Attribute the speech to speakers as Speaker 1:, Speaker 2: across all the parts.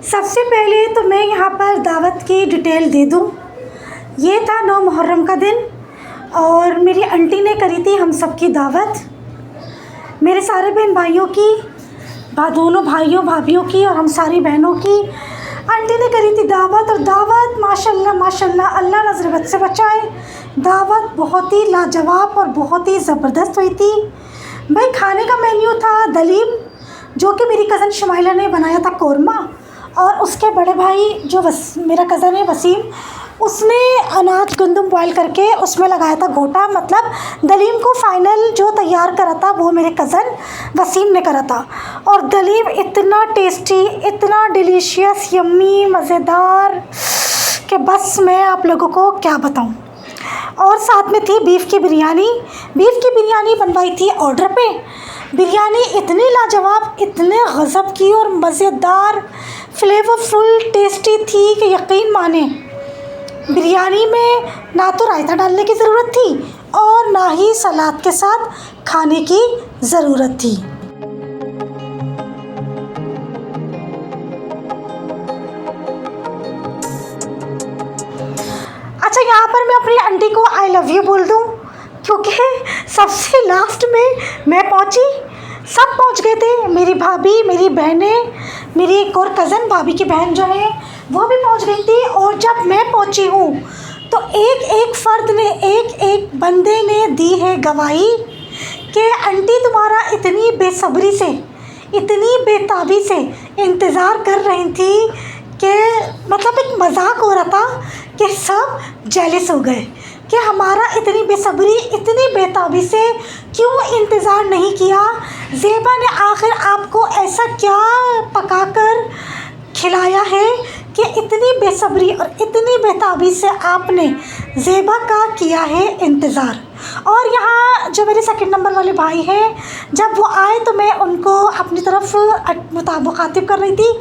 Speaker 1: सबसे पहले तो मैं यहाँ पर दावत की डिटेल दे दूँ। ये था 9 मुहर्रम का दिन और मेरी आंटी ने करी थी हम सब की दावत, मेरे सारे बहन भाइयों की, दोनों भाइयों भाभियों की और हम सारी बहनों की। आंटी ने करी थी दावत और दावत माशाल्लाह माशाल्लाह अल्लाह नज़र बद से बचाए। दावत बहुत ही लाजवाब और बहुत ही ज़बरदस्त हुई थी भाई। खाने का मेन्यू था दलीम, जो कि मेरी कज़न शुमाइला ने बनाया था कोरमा, और उसके बड़े भाई जो मेरा कज़न है वसीम, उसने अनाज गंदम बॉयल करके उसमें लगाया था गोटा। मतलब दलीम को फ़ाइनल जो तैयार करा था वो मेरे कज़न वसीम ने करा था। और दलीम इतना टेस्टी, इतना डिलीशियस, यम्मी, मज़ेदार कि बस मैं आप लोगों को क्या बताऊं। और साथ में थी बीफ की बिरयानी। बीफ की बिरयानी बनवाई थी ऑर्डर पे। बिरयानी इतनी लाजवाब, इतने गज़ब की और मज़ेदार, फ्लेवरफुल, टेस्टी थी कि यकीन माने। बिरयानी में ना तो रायता डालने की ज़रूरत थी और ना ही सलाद के साथ खाने की ज़रूरत थी। अच्छा, यहाँ पर मैं अपनी आंटी को आई लव यू बोल दूँ, क्योंकि सबसे लास्ट में मैं पहुँची। सब पहुँच गए थे, मेरी भाभी, मेरी बहनें, मेरी एक और कज़न भाभी की बहन जो है वो भी पहुँच गई थी। और जब मैं पहुँची हूँ तो एक एक फ़र्द ने, एक एक बंदे ने दी है गवाही कि आंटी तुम्हारा इतनी बेसब्री से, इतनी बेताबी से इंतज़ार कर रही थी कि मतलब एक मजाक हो रहा था कि सब जेलस हो गए कि हमारा इतनी बेसब्री, इतनी बेताबी से क्यों इंतज़ार नहीं किया। ज़ेबा ने आखिर आपको ऐसा क्या पकाकर खिलाया है कि इतनी बेसब्री और इतनी बेताबी से आपने ज़ेबा का किया है इंतज़ार। और यहाँ जो मेरे सेकंड नंबर वाले भाई हैं, जब वो आए तो मैं उनको अपनी तरफ मुखातिब कर रही थी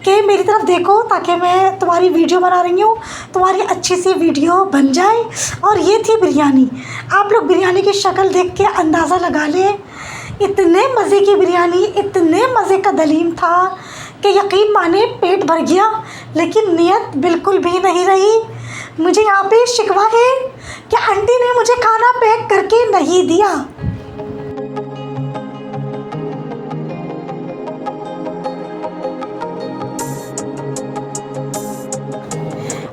Speaker 1: कि मेरी तरफ देखो, ताकि मैं तुम्हारी वीडियो बना रही हूँ, तुम्हारी अच्छी सी वीडियो बन जाए। और ये थी बिरयानी। आप लोग बिरयानी की शक्ल देख के अंदाज़ा लगा लें, इतने मज़े की बिरयानी, इतने मज़े का दलीम था कि यकीन माने पेट भर गया, लेकिन नीयत बिल्कुल भी नहीं रही। मुझे यहाँ पे शिकवा है कि आंटी ने मुझे खाना पैक करके नहीं दिया।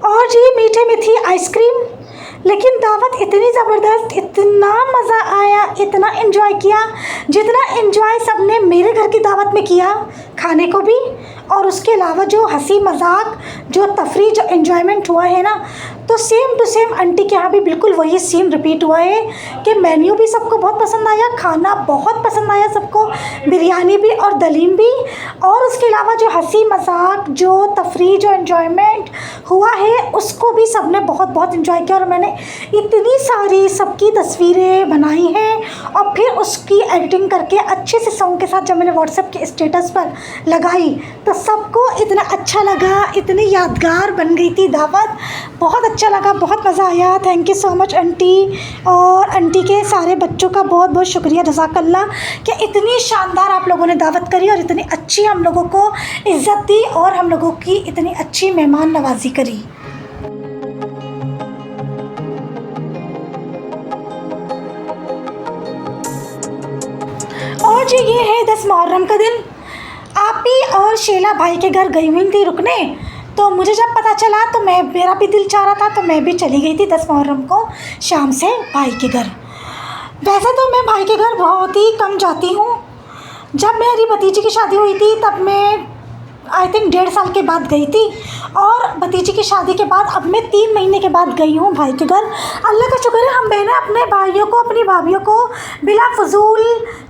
Speaker 1: और जी मीठे में थी आइसक्रीम, लेकिन दावत इतनी ज़बरदस्त, इतना मज़ा आया, इतना एंजॉय किया जितना एंजॉय सबने मेरे घर की दावत में किया, खाने को भी और उसके अलावा जो हंसी मजाक, जो तफरी, जो एंजॉयमेंट हुआ है ना, तो सेम टू सेम आंटी के यहाँ भी बिल्कुल वही सीन रिपीट हुआ है कि मेन्यू भी सबको बहुत पसंद आया, खाना बहुत पसंद आया सबको, बिरयानी भी और दलीम भी। और उसके अलावा जो हंसी मजाक, जो तफरी, जो एंजॉयमेंट हुआ है, उसको भी सबने बहुत बहुत एंजॉय किया। और मैंने इतनी सारी सबकी तस्वीरें बनाई हैं और फिर उसकी एडिटिंग करके अच्छे से सॉन्ग के साथ जब मैंने व्हाट्सएप के स्टेटस पर लगाई तो सबको इतना अच्छा लगा, इतनी यादगार बन गई थी दावत। बहुत अच्छा लगा, बहुत मज़ा आया। Thank you so much aunty, और आंटी के सारे बच्चों का बहुत बहुत शुक्रिया, जज़ाकल्लाह, कि इतनी शानदार आप लोगों ने दावत करी और इतनी अच्छी हम लोगों को इज़्ज़त दी और हम लोगों की इतनी अच्छी मेहमान नवाजी करी। और जी ये है 10 मुहर्रम का दिन। आपी और शेला भाई के घर गई हुई थी रुकने, तो मुझे जब पता चला तो मेरा भी दिल चाह रहा था, तो मैं भी चली गई थी 10 मुहर्रम को शाम से भाई के घर। वैसे तो मैं भाई के घर बहुत ही कम जाती हूँ। जब मेरी भतीजी की शादी हुई थी तब मैं आई थिंक 1.5 साल के बाद गई थी, और भतीजी की शादी के बाद अब मैं 3 महीने के बाद गई हूँ भाई के घर। अल्लाह का शुक्र है, हम बहनें अपने भाइयों को, अपनी भाभियों को बिला फजूल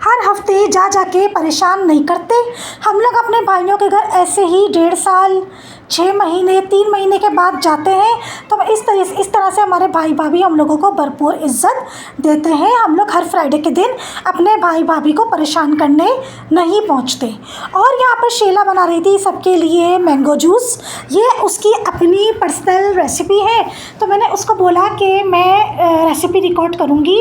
Speaker 1: हर हफ्ते जा के परेशान नहीं करते। हम लोग अपने भाइयों के घर ऐसे ही 1.5 साल, 6 महीने, 3 महीने के बाद जाते हैं। तो इस तरह से हमारे भाई भाभी हम लोगों को भरपूर इज़्ज़त देते हैं। हम लोग हर फ्राइडे के दिन अपने भाई भाभी को परेशान करने नहीं पहुंचते। और यहाँ पर शेला बना रही थी सबके लिए मैंगो जूस। ये उसकी अपनी पर्सनल रेसिपी है, तो मैंने उसको बोला कि मैं रेसिपी रिकॉर्ड करूँगी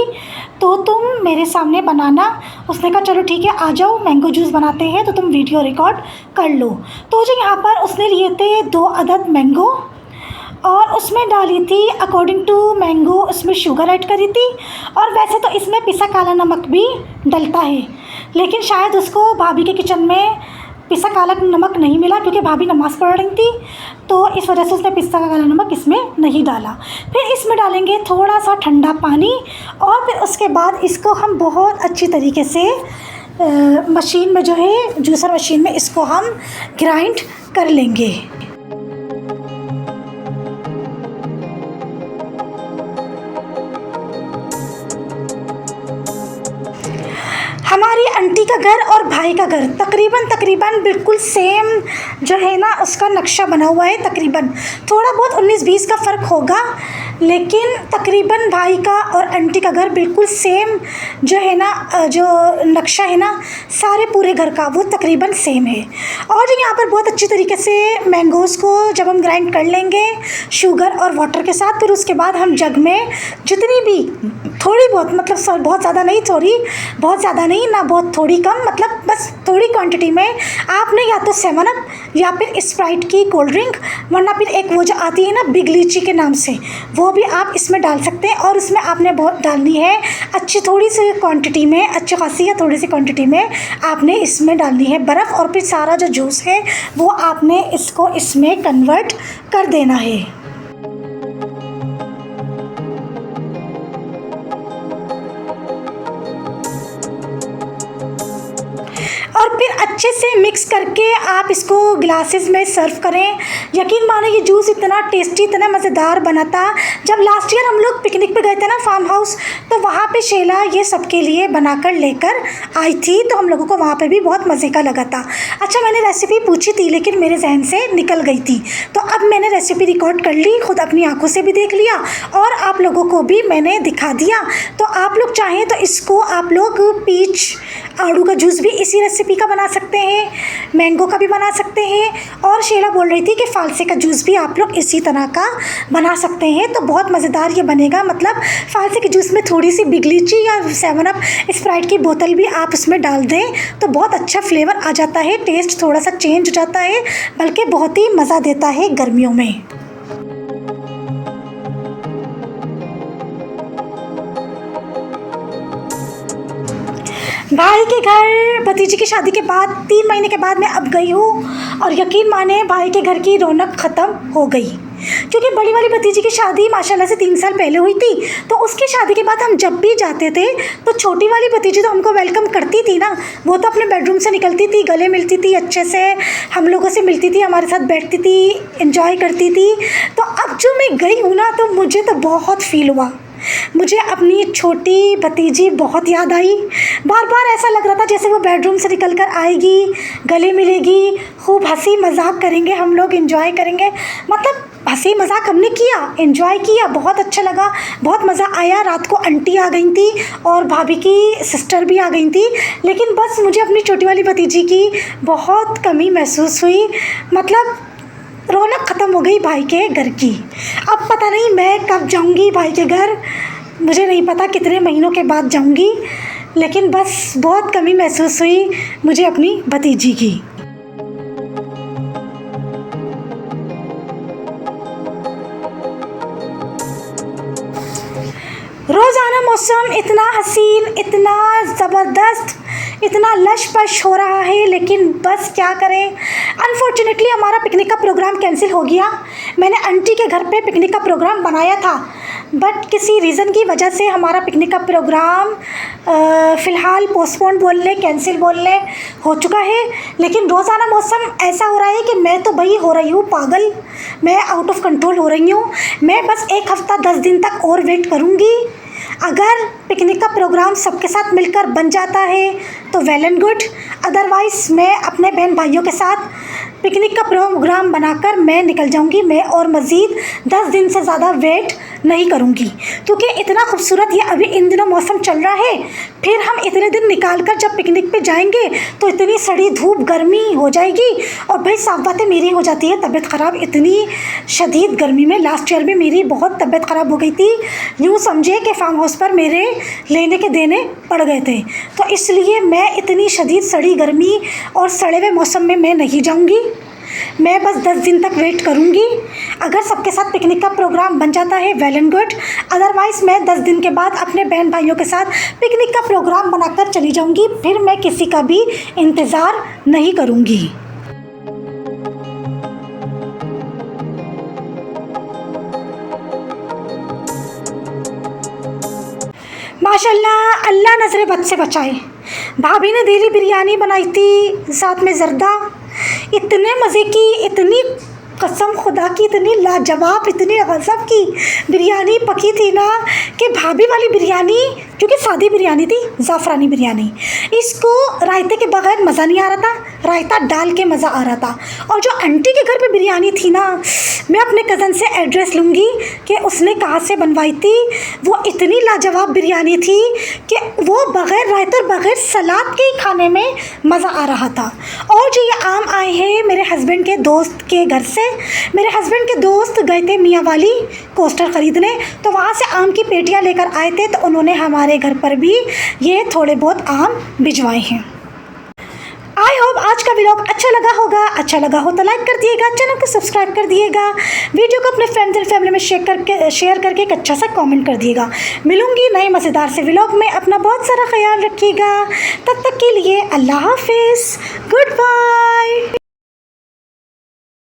Speaker 1: तो तुम मेरे सामने बनाना। उसने कहा चलो ठीक है, आ जाओ मैंगो जूस बनाते हैं, तो तुम वीडियो रिकॉर्ड कर लो। तो जो यहाँ पर उसने लिए थे 2 अदद मैंगो और उसमें डाली थी अकॉर्डिंग टू मैंगो, उसमें शुगर ऐड करी थी। और वैसे तो इसमें पिसा काला नमक भी डलता है, लेकिन शायद उसको भाभी के किचन में पिसा काला नमक नहीं मिला क्योंकि भाभी नमाज़ पढ़ रही थी, तो इस वजह से उसने पिसा काला नमक इसमें नहीं डाला। फिर इसमें डालेंगे थोड़ा सा ठंडा पानी और फिर उसके बाद इसको हम बहुत अच्छी तरीके से मशीन में जो है जूसर मशीन में इसको हम ग्राइंड कर लेंगे। हमारी आंटी का घर और भाई का घर तकरीबन बिल्कुल सेम जो है ना उसका नक्शा बना हुआ है। तकरीबन थोड़ा बहुत 19-20 का फ़र्क होगा, लेकिन तकरीबन भाई का और आंटी का घर बिल्कुल सेम जो है ना, जो नक्शा है ना सारे पूरे घर का, वो तकरीबन सेम है। और जो यहाँ पर बहुत अच्छी तरीके से मैंगोज़ को जब हम ग्राइंड कर लेंगे शुगर और वाटर के साथ, फिर उसके बाद हम जग में जितनी भी थोड़ी बहुत, मतलब बहुत ज़्यादा नहीं, थोड़ी बहुत ज़्यादा नहीं ना बहुत थोड़ी कम, मतलब बस थोड़ी क्वांटिटी में आपने या तो 7 अप या फिर स्प्राइट की कोल्ड ड्रिंक, वरना फिर एक वो जो आती है ना बिग लीची के नाम से, वो भी आप इसमें डाल सकते हैं। और इसमें आपने बहुत डालनी है अच्छी थोड़ी सी क्वांटिटी में, अच्छी खासी या थोड़ी सी क्वांटिटी में आपने इसमें डालनी है बर्फ़, और फिर सारा जो जूस है वो आपने इसको इसमें कन्वर्ट कर देना है। और फिर अच्छे से मिक्स करके आप इसको ग्लासेस में सर्व करें। यकीन माने ये जूस इतना टेस्टी, इतना मज़ेदार बना था। जब लास्ट ईयर हम लोग पिकनिक पे गए थे ना फार्म हाउस, तो वहाँ पे शेला ये सबके लिए बनाकर लेकर आई थी, तो हम लोगों को वहाँ पे भी बहुत मज़े का लगा था। अच्छा, मैंने रेसिपी पूछी थी लेकिन मेरे जहन से निकल गई थी, तो अब मैंने रेसिपी रिकॉर्ड कर ली, खुद अपनी आँखों से भी देख लिया और आप लोगों को भी मैंने दिखा दिया। तो आप लोग चाहें तो इसको आप लोग पीच आड़ू का जूस भी इसी रेसिपी का बना सकते हैं, मैंगो का भी बना सकते हैं। और शेला बोल रही थी कि फालसे का जूस भी आप लोग इसी तरह का बना सकते हैं, तो बहुत मज़ेदार ये बनेगा। मतलब फालसे के जूस में थोड़ी सी बिग लीची या 7 अप स्प्राइट की बोतल भी आप उसमें डाल दें तो बहुत अच्छा फ्लेवर आ जाता है, टेस्ट थोड़ा सा चेंज हो जाता है, बल्कि बहुत ही मज़ा देता है गर्मियों में। भाई के घर भतीजी की शादी के बाद 3 महीने के बाद मैं अब गई हूँ, और यकीन माने भाई के घर की रौनक ख़त्म हो गई, क्योंकि बड़ी वाली भतीजी की शादी माशाल्लाह से 3 साल पहले हुई थी। तो उसकी शादी के बाद हम जब भी जाते थे तो छोटी वाली भतीजी तो हमको वेलकम करती थी ना, वो तो अपने बेडरूम से निकलती थी, गले मिलती थी, अच्छे से हम लोगों से मिलती थी, हमारे साथ बैठती थी, एंजॉय करती थी। तो अब जो मैं गई हूँ ना, तो मुझे तो बहुत फील हुआ, मुझे अपनी छोटी भतीजी बहुत याद आई। बार बार ऐसा लग रहा था जैसे वो बेडरूम से निकल कर आएगी, गले मिलेगी, खूब हंसी मजाक करेंगे, हम लोग एंजॉय करेंगे। मतलब हंसी मजाक हमने किया, एंजॉय किया, बहुत अच्छा लगा, बहुत मज़ा आया। रात को आंटी आ गई थी और भाभी की सिस्टर भी आ गई थी, लेकिन बस मुझे अपनी छोटी वाली भतीजी की बहुत कमी महसूस हुई। मतलब रौनक ख़त्म हो गई भाई के घर की। अब पता नहीं मैं कब जाऊंगी भाई के घर, मुझे नहीं पता कितने महीनों के बाद जाऊंगी, लेकिन बस बहुत कमी महसूस हुई मुझे अपनी भतीजी की। रोज़ाना मौसम इतना हसीन, इतना ज़बरदस्त, इतना लश पश हो रहा है, लेकिन बस क्या करें, अनफॉर्चुनेटली हमारा पिकनिक का प्रोग्राम कैंसिल हो गया। मैंने आंटी के घर पे पिकनिक का प्रोग्राम बनाया था, बट किसी रीज़न की वजह से हमारा पिकनिक का प्रोग्राम फ़िलहाल पोस्टपोन बोल लें, कैंसिल बोल लें, हो चुका है। लेकिन रोज़ाना मौसम ऐसा हो रहा है कि मैं तो भाई हो रही हूँ पागल, मैं आउट ऑफ कंट्रोल हो रही हूँ। मैं बस 1 हफ़्ता 10 दिन तक और वेट करूँगी। अगर पिकनिक का प्रोग्राम सबके साथ मिलकर बन जाता है तो वेल एंड गुड, अदरवाइज़ मैं अपने बहन भाइयों के साथ पिकनिक का प्रोग्राम बनाकर मैं निकल जाऊंगी। मैं और मज़ीद 10 दिन से ज़्यादा वेट नहीं करूँगी, क्योंकि इतना खूबसूरत ये अभी इन दिनों मौसम चल रहा है। फिर हम इतने दिन निकाल कर जब पिकनिक पे जाएंगे तो इतनी सड़ी धूप गर्मी हो जाएगी। और भाई साफ बातें मेरी हो जाती है तबीयत ख़राब, इतनी शदीद गर्मी में लास्ट ईयर में मेरी बहुत तबीयत ख़राब हो गई थी। यूँ समझे कि फार्म हाउस पर मेरे लेने के देने पड़ गए थे। तो इसलिए मैं इतनी शदीद सड़ी गर्मी और सड़े हुए मौसम में मैं नहीं जाऊँगी। मैं बस 10 दिन तक वेट करूँगी। अगर सबके साथ पिकनिक का प्रोग्राम बन जाता है वेल एंड गुड, अदरवाइज़ मैं 10 दिन के बाद अपने बहन भाइयों के साथ पिकनिक का प्रोग्राम बनाकर चली जाऊँगी। फिर मैं किसी का भी इंतज़ार नहीं करूँगी। माशाल्लाह, अल्लाह नज़रे बद से बचाए। भाभी ने दिली बिरयानी बनाई थी, साथ में ज़र्दा, इतने मज़े की, इतनी कसम खुदा की, इतनी लाजवाब, इतनी गज़ब की बिरयानी पकी थी ना कि भाभी वाली बिरयानी, क्योंकि सादी बिरयानी थी, ज़ाफ़रानी बिरयानी, इसको रायते के बगैर मज़ा नहीं आ रहा था, रायता डाल के मज़ा आ रहा था। और जो आंटी के घर पे बिरयानी थी ना, मैं अपने कज़न से एड्रेस लूँगी कि उसने कहाँ से बनवाई थी। वो इतनी लाजवाब बिरयानी थी कि वो बग़ैर रायते और बग़ैर सलाद के ही खाने में मज़ा आ रहा था। और जो ये आम आए हैं मेरे हस्बैंड के दोस्त के घर से, मेरे हस्बैंड के दोस्त गए थे मियाँ वाली कोस्टर ख़रीदने, तो वहाँ से आम की पेटियाँ लेकर आए थे, तो उन्होंने हमारे घर पर भी ये थोड़े बहुत आम भिजवाए हैं। आई होप आज का व्लॉग अच्छा लगा होगा। अच्छा लगा हो तो लाइक कर दिएगा, चैनल को सब्सक्राइब कर दिएगा, वीडियो को अपने फ्रेंड्स एंड फैमिली में शेयर करके एक अच्छा सा कमेंट कर दिएगा। मिलूंगी नए मज़ेदार से व्लॉग में। अपना बहुत सारा ख्याल रखिएगा। तब तक के लिए अल्लाह हाफिज़, गुड बाय।